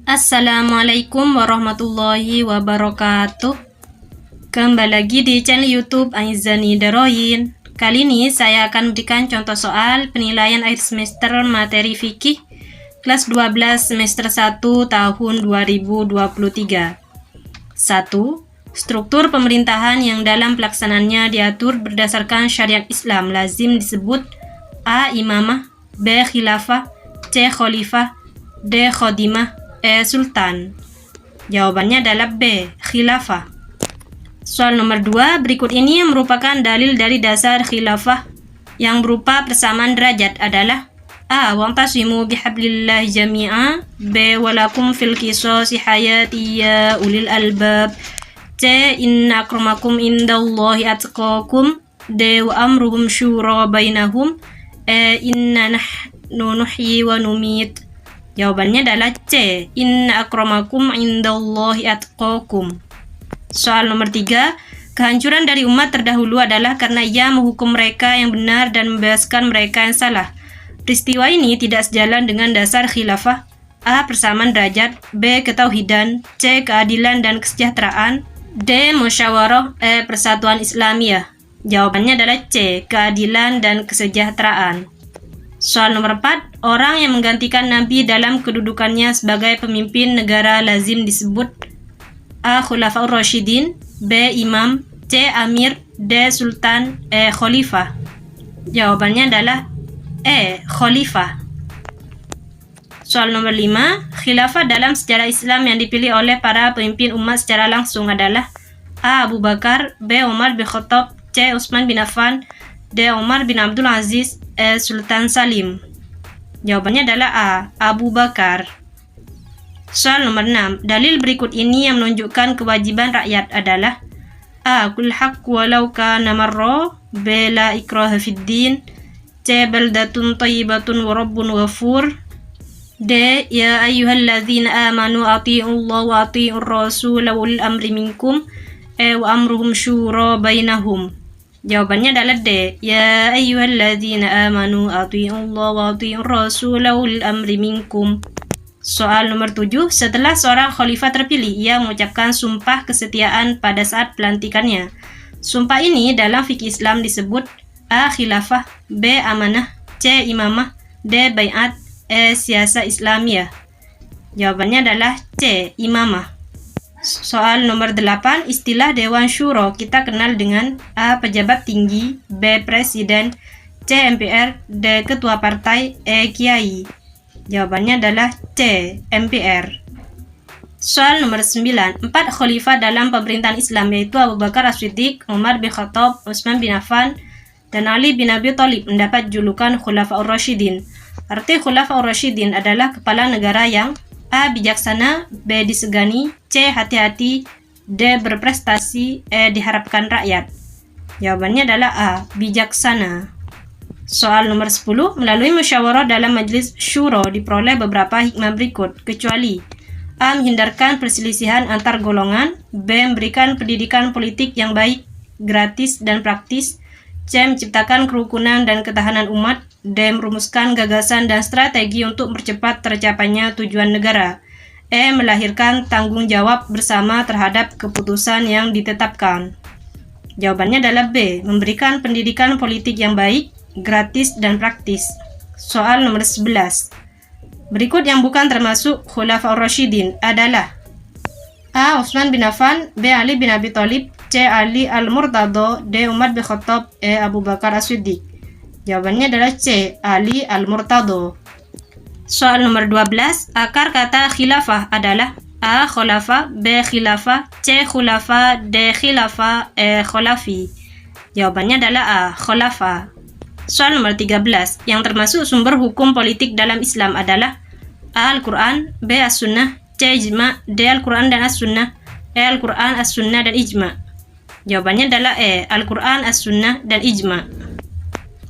Assalamualaikum warahmatullahi wabarakatuh. Kembali lagi di channel YouTube Aizani Daroin. Kali ini saya akan memberikan contoh soal penilaian akhir semester materi fikih kelas 12 semester 1 tahun 2023. 1. Struktur pemerintahan yang dalam pelaksanaannya diatur berdasarkan syariat Islam lazim disebut A. Imamah, B. Khilafah, C. Khalifah, D. Khodimah, E. Sultan. Jawabannya adalah B. Khilafah. Soal nomor 2, berikut ini merupakan dalil dari dasar khilafah yang berupa persamaan derajat adalah A. Wa'tasimu bihablillahi jami'a, B. Walakum fil qisasi hayati ya ulil albab, C. Inna akramakum indallahi atqakum, D. Wa amruhum syura bainahum, E. Inna nahnu nuhyi wa numit. Jawabannya adalah C. Inna akramakum indallahi atqakum. Soal nomor 3, kehancuran dari umat terdahulu adalah karena ia menghukum mereka yang benar dan membebaskan mereka yang salah. Peristiwa ini tidak sejalan dengan dasar khilafah. A. Persamaan derajat, B. Ketauhidan, C. Keadilan dan kesejahteraan, D. Musyawarah, E. Persatuan Islamiyah. Jawabannya adalah C. Keadilan dan kesejahteraan. Soal nomor 4, orang yang menggantikan Nabi dalam kedudukannya sebagai pemimpin negara lazim disebut A. Khulafaur Rasyidin, B. Imam, C. Amir, D. Sultan, E. Khalifah. Jawabannya adalah E. Khalifah. Soal nomor 5, khilafah dalam sejarah Islam yang dipilih oleh para pemimpin umat secara langsung adalah A. Abu Bakar, B. Umar bin Khattab, C. Utsman bin Affan, D. Umar bin Abdul Aziz, E. Sultan Salim. Jawabannya adalah A. Abu Bakar. Soal nomor 6, dalil berikut ini yang menunjukkan kewajiban rakyat adalah A. Kul haqq walau kana marra, B. La ikraha fid din, C. Baldatun thayyibatun wa rabbun ghafur, D. Ya ayyuhalladzina amanu atii'ullaha wa atii'ur rasul wa ulil amri minkum, E. Wa amruhum syura bainahum. Jawabannya adalah D. Ya ayyuhalladzina amanu atii'ullaha wa atii'ur rasul wa ulil amri minkum. Soal nomor 7, setelah seorang khalifah terpilih, ia mengucapkan sumpah kesetiaan pada saat pelantikannya. Sumpah ini dalam fikih Islam disebut A. Khilafah, B. Amanah, C. Imamah, D. Bai'at, E. Siasa Islamiyah. Jawabannya adalah C. Imamah. Soal nomor 8, istilah Dewan Syuro kita kenal dengan A. Pejabat tinggi, B. Presiden, C. MPR, D. Ketua partai, E. Kiai. Jawabannya adalah C. MPR. Soal nomor 9, 4 khalifah dalam pemerintahan Islam yaitu Abu Bakar As-Siddiq, Umar bin Khattab, Utsman bin Affan, dan Ali bin Abi Thalib mendapat julukan Khulafaur Rasyidin. Arti Khulafaur Rasyidin adalah kepala negara yang A. Bijaksana, B. Disegani, C. Hati-hati, D. Berprestasi, E. Diharapkan rakyat. Jawabannya adalah A. Bijaksana. Soal nomor 10, melalui musyawarah dalam majelis syuro diperoleh beberapa hikmah berikut, kecuali A. Menghindarkan perselisihan antar golongan, B. Memberikan pendidikan politik yang baik, gratis dan praktis, C. Menciptakan kerukunan dan ketahanan umat, D. Merumuskan gagasan dan strategi untuk mempercepat tercapainya tujuan negara, E. Melahirkan tanggung jawab bersama terhadap keputusan yang ditetapkan. Jawabannya adalah B. Memberikan pendidikan politik yang baik, gratis dan praktis. Soal nomor 11, berikut yang bukan termasuk Khulafaur Rasyidin adalah A. Utsman bin Affan, B. Ali bin Abi Thalib, C. Ali al-Murtadha, D. Umar bin Khattab, E. Abu Bakar As-Siddiq. Jawabannya adalah C. Ali al-Murtadha. Soal nomor 12, akar kata khilafah adalah A. Khulafa, B. Khilafah, C. Khulafa, D. Khilafah, E. Khulafi. Jawabannya adalah A. Khulafa. Soal nomor 13, yang termasuk sumber hukum politik dalam Islam adalah A. Al-Quran, B. As-Sunnah, C. Ijma', D. Al-Quran dan As-Sunnah, E. Al-Quran, As-Sunnah dan Ijma'. Jawabannya adalah E. Al-Quran, As-Sunnah dan Ijma'.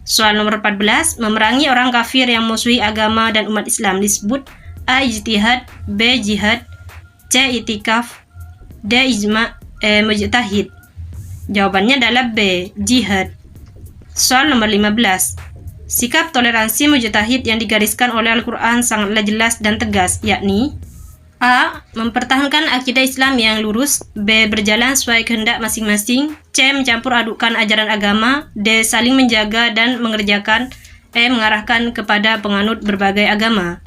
Soal nomor 14, memerangi orang kafir yang musuhi agama dan umat Islam disebut A. Ijtihad, B. Jihad, C. Itikaf, D. Ijma', E. Mujtahid. Jawabannya adalah B. Jihad. Soal nomor 15, sikap toleransi mujtahid yang digariskan oleh Al-Quran sangatlah jelas dan tegas, yakni A. Mempertahankan akidah Islam yang lurus. B. Berjalan sesuai kehendak masing-masing. C. Mencampur adukkan ajaran agama. D. Saling menjaga dan mengerjakan. E. Mengarahkan kepada penganut berbagai agama.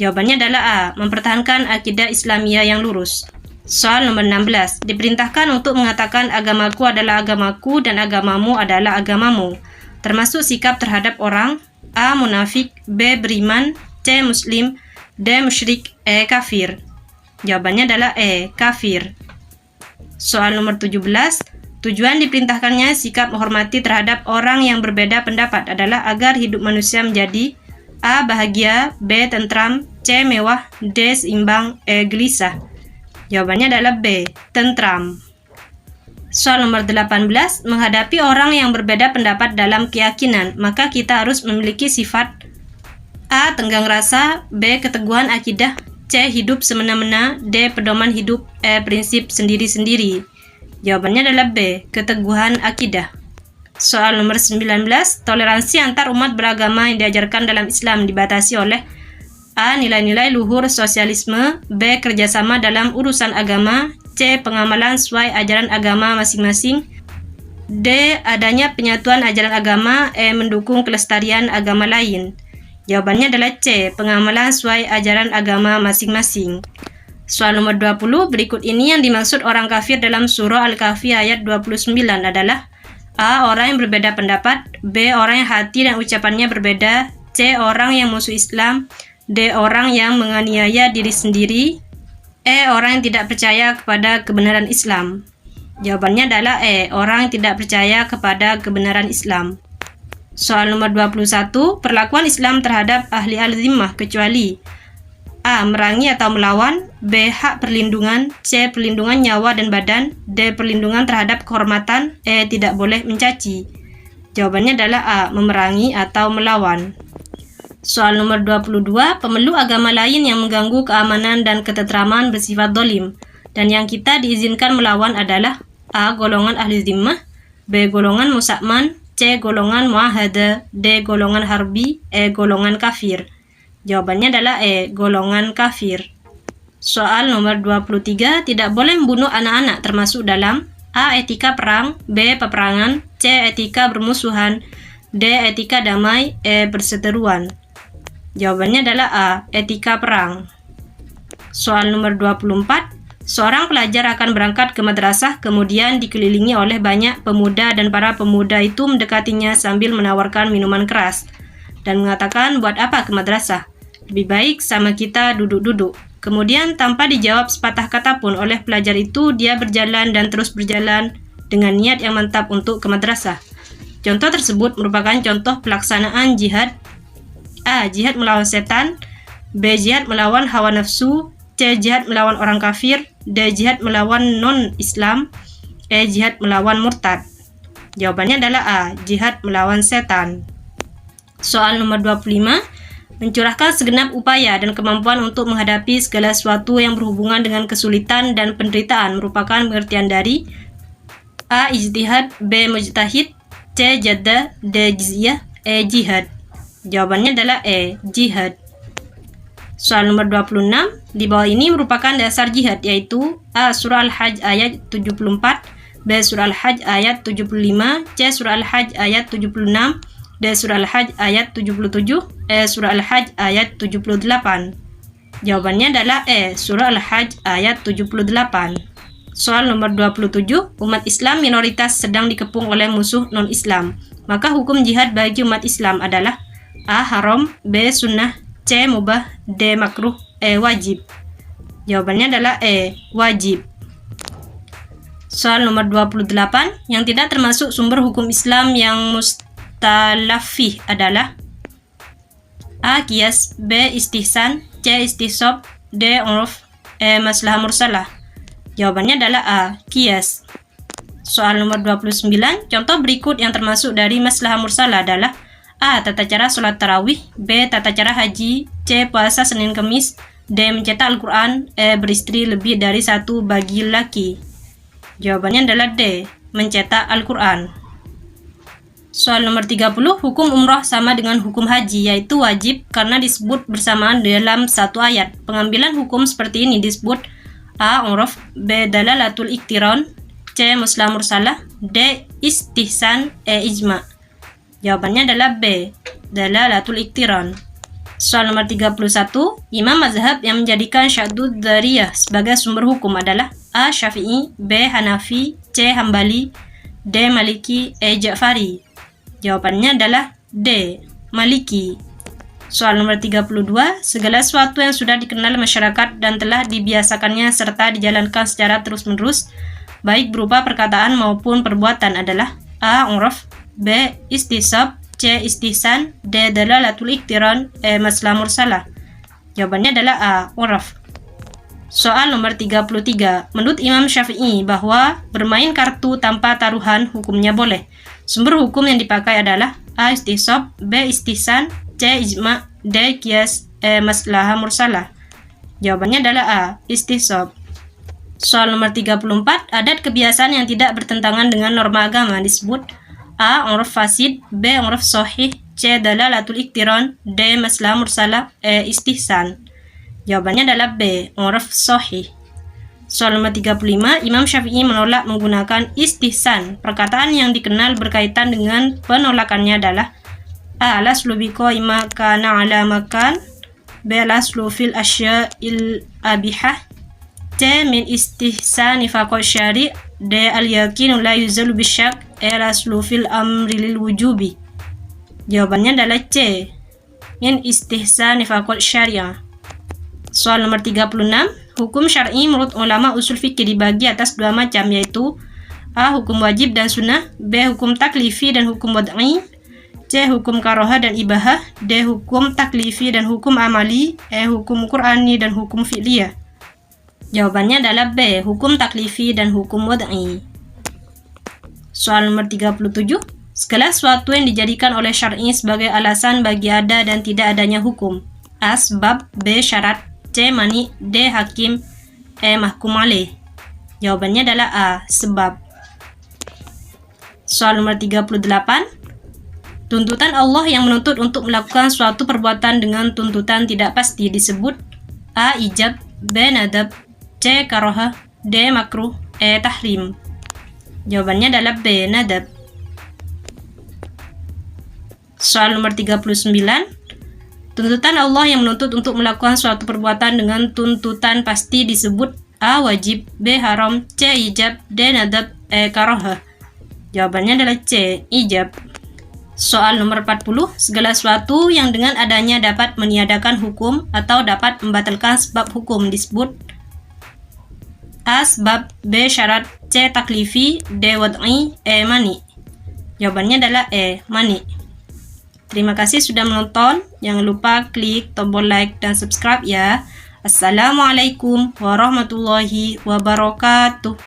Jawabannya adalah A. Mempertahankan akidah Islamiyah yang lurus. Soal nomor 16. Diperintahkan untuk mengatakan agamaku adalah agamaku dan agamamu adalah agamamu. Termasuk sikap terhadap orang. A. Munafik. B. Beriman. C. Muslim. D. Musyrik. E. Kafir. Jawabannya adalah E. Kafir. Soal nomor 17. Tujuan diperintahkannya sikap menghormati terhadap orang yang berbeda pendapat adalah agar hidup manusia menjadi A. Bahagia. B. Tentram. C. Mewah. D. Seimbang. E. Gelisah. Jawabannya adalah B. Tentram. Soal nomor 18. Menghadapi orang yang berbeda pendapat dalam keyakinan, maka kita harus memiliki sifat A. Tenggang rasa. B. Keteguhan akidah. C. Hidup semena-mena. D. Pedoman hidup. E. Prinsip sendiri-sendiri. Jawabannya adalah B. Keteguhan akidah. Soal nomor 19. Toleransi antar umat beragama yang diajarkan dalam Islam dibatasi oleh A. Nilai-nilai luhur sosialisme. B. Kerjasama dalam urusan agama. C. Pengamalan sesuai ajaran agama masing-masing. D. Adanya penyatuan ajaran agama. E. Mendukung kelestarian agama lain. Jawabannya adalah C. Pengamalan sesuai ajaran agama masing-masing. Soal nomor 20. Berikut ini yang dimaksud orang kafir dalam surah Al-Kahfi ayat 29 adalah A. Orang yang berbeda pendapat. B. Orang yang hati dan ucapannya berbeda. C. Orang yang musuh Islam. D. Orang yang menganiaya diri sendiri. E. Orang yang tidak percaya kepada kebenaran Islam. Jawabannya adalah E. Orang yang tidak percaya kepada kebenaran Islam. Soal nomor 21. Perlakuan Islam terhadap ahli al-zimmah kecuali A. Merangi atau melawan. B. Hak perlindungan. C. Perlindungan nyawa dan badan. D. Perlindungan terhadap kehormatan. E. Tidak boleh mencaci. Jawabannya adalah A. Memerangi atau melawan. Soal nomor 22. Pemeluk agama lain yang mengganggu keamanan dan ketentraman bersifat dolim, dan yang kita diizinkan melawan adalah A. Golongan ahli zimmah. B. Golongan musakman. C. Golongan muahada. D. Golongan harbi. E. Golongan kafir. Jawabannya adalah E. Golongan kafir. Soal nomor 23. Tidak boleh membunuh anak-anak termasuk dalam A. Etika perang. B. Peperangan. C. Etika bermusuhan. D. Etika damai. E. Perseteruan. Jawabannya adalah A. Etika perang. Soal nomor 24. Seorang pelajar akan berangkat ke madrasah, kemudian dikelilingi oleh banyak pemuda dan para pemuda itu mendekatinya sambil menawarkan minuman keras dan mengatakan, "Buat apa ke madrasah? Lebih baik sama kita duduk-duduk." Kemudian tanpa dijawab sepatah kata pun oleh pelajar itu, dia berjalan dan terus berjalan dengan niat yang mantap untuk ke madrasah. Contoh tersebut merupakan contoh pelaksanaan jihad. A. Jihad melawan setan. B. Jihad melawan hawa nafsu. C. Jihad melawan orang kafir. D. Jihad melawan non-Islam. E. Jihad melawan murtad. Jawabannya adalah A. Jihad melawan setan. Soal nomor 25. Mencurahkan segenap upaya dan kemampuan untuk menghadapi segala sesuatu yang berhubungan dengan kesulitan dan penderitaan merupakan pengertian dari A. Ijtihad. B. Mujtahid. C. Jadda. D. Jizyah. E. Jihad. Jawabannya adalah E. Jihad. Soal nomor 26. Di bawah ini merupakan dasar jihad, yaitu A. Surah Al-Hajj ayat 74. B. Surah Al-Hajj ayat 75. C. Surah Al-Hajj ayat 76. D. Surah Al-Hajj ayat 77. E. Surah Al-Hajj ayat 78. Jawabannya adalah E. Surah Al-Hajj ayat 78. Soal nomor 27. Umat Islam minoritas sedang dikepung oleh musuh non-Islam. Maka hukum jihad bagi umat Islam adalah A. Haram. B. Sunnah. C. Mubah. D. Makruh. E. Wajib. Jawabannya adalah E. Wajib. Soal nomor 28. Yang tidak termasuk sumber hukum Islam yang mustalafih adalah A. Qiyas. B. Istihsan. C. Istihsob. D. Uruf. E. Maslahah mursalah. Jawabannya adalah A. Qiyas. Soal nomor 29. Contoh berikut yang termasuk dari maslahah mursalah adalah A. Tata cara sholat tarawih. B. Tata cara haji. C. Puasa Senin Kemis. D. Mencetak Al-Quran. E. Beristri lebih dari satu bagi laki. Jawabannya adalah D. Mencetak Al-Quran. Soal nomor 30, hukum umrah sama dengan hukum haji, yaitu wajib karena disebut bersamaan dalam satu ayat. Pengambilan hukum seperti ini disebut A. Uruf, B. Dalalatul iktiron, C. Muslah mursalah, D. Istihsan, E. Ijma. Jawabannya adalah B. Dalalatul iktiron. Soal nomor 31, imam mazhab yang menjadikan syadud dzariyah sebagai sumber hukum adalah A. Syafi'i, B. Hanafi, C. Hambali, D. Maliki, E. Ja'fari. Jawabannya adalah D. Maliki. Soal nomor 32, segala sesuatu yang sudah dikenal masyarakat dan telah dibiasakannya serta dijalankan secara terus-menerus, baik berupa perkataan maupun perbuatan adalah A. Uruf, B. Istisab, C. Istihsan, D. Dalalatul iktiran, E. Maslah mursalah. Jawabannya adalah A. Uruf. Soal nomor 33, menurut Imam Syafi'i bahwa bermain kartu tanpa taruhan hukumnya boleh. Sumber hukum yang dipakai adalah A. Istisab, B. Istihsan, C. Ijma, D. Qiyas, E. Maslah mursalah. Jawabannya adalah A. Istisab. Soal nomor 34, adat kebiasaan yang tidak bertentangan dengan norma agama disebut A. Uruf fasid, B. Uruf sahih, C. Dalalatul iktiran, D. Maslah mursalah, E. Istihsan. Jawabannya adalah B. Uruf sahih. Soal nomor 35, Imam Syafi'i menolak menggunakan istihsan. Perkataan yang dikenal berkaitan dengan penolakannya adalah A. Al-aslu biqaima kana ala makan, B. Al-aslu fil asya'il abihah, C. Min istihsani faqad syari', D. Al-yaqinu la yuzalu bisyak, E. Al-aslu fil amri lil wujubi. Jawabannya adalah C. Min istihsani faqad syari'ah. Soal nomor 36, hukum syar'i menurut ulama usul fikih dibagi atas dua macam, yaitu A. Hukum wajib dan sunnah, B. Hukum taklifi dan hukum wad'i, C. Hukum karohah dan ibahah, D. Hukum taklifi dan hukum amali, E. Hukum qur'ani dan hukum fi'liyah. Jawabannya adalah B. Hukum taklifi dan hukum wad'i. Soal nomor 37, segala sesuatu yang dijadikan oleh syar'i sebagai alasan bagi ada dan tidak adanya hukum. A. Sebab, B. Syarat, C. Mani, D. Hakim, E. Mahkum alaih. Jawabannya adalah A. Sebab. Soal nomor 38, tuntutan Allah yang menuntut untuk melakukan suatu perbuatan dengan tuntutan tidak pasti disebut A. Ijab, B. Nadab, C. Karohah, D. Makruh, E. Tahrim. Jawabannya adalah B. Nadab. Soal nomor 39, tuntutan Allah yang menuntut untuk melakukan suatu perbuatan dengan tuntutan pasti disebut A. Wajib, B. Haram, C. Ijab, D. Nadab, E. Karohah. Jawabannya adalah C. Ijab. Soal nomor 40, segala sesuatu yang dengan adanya dapat meniadakan hukum atau dapat membatalkan sebab hukum disebut A. Sebab, B. Syarat, C. Taklifi, D. Wad'i, E. Mani. Jawabannya adalah E. Mani. Terima kasih sudah menonton. Jangan lupa klik tombol like dan subscribe ya. Assalamualaikum warahmatullahi wabarakatuh.